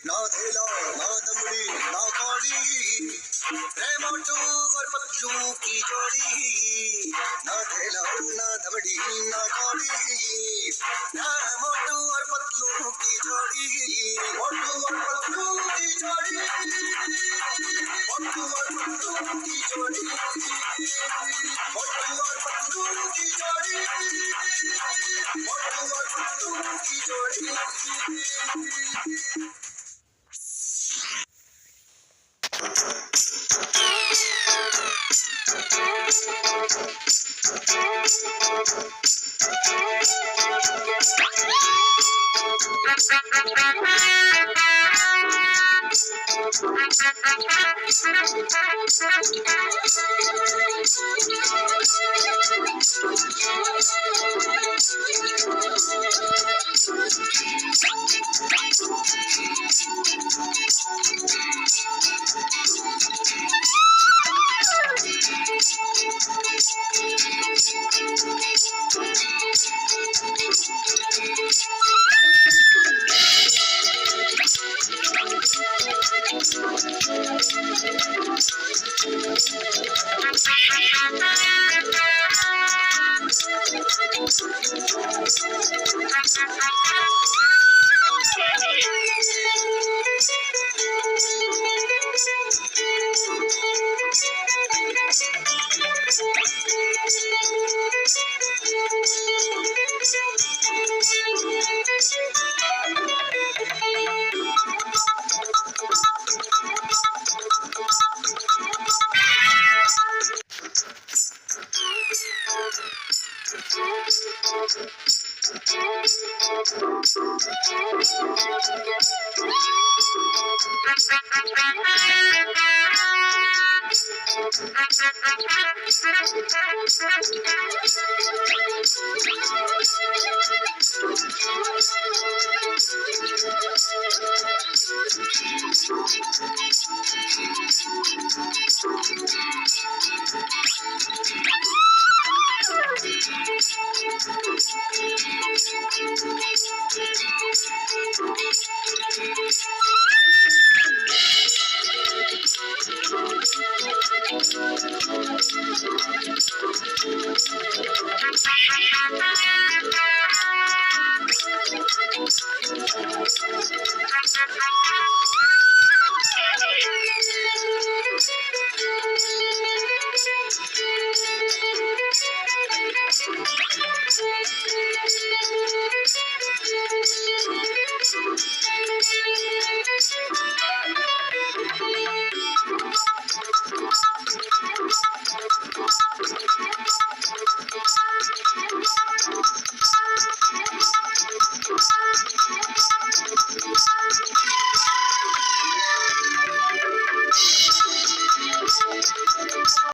ना धेला ना दमड़ी ना कौड़ी, मोटू और पतलू की जोड़ी। ना धेला ना दमड़ी ना कौड़ी, मोटू और पतलू की जोड़ी। मोटू और पतलू की जोड़ी, मोटू और पतलू की जोड़ी, मोटू और पतलू की जोड़ी, मोटू और पतलू की जोड़ी।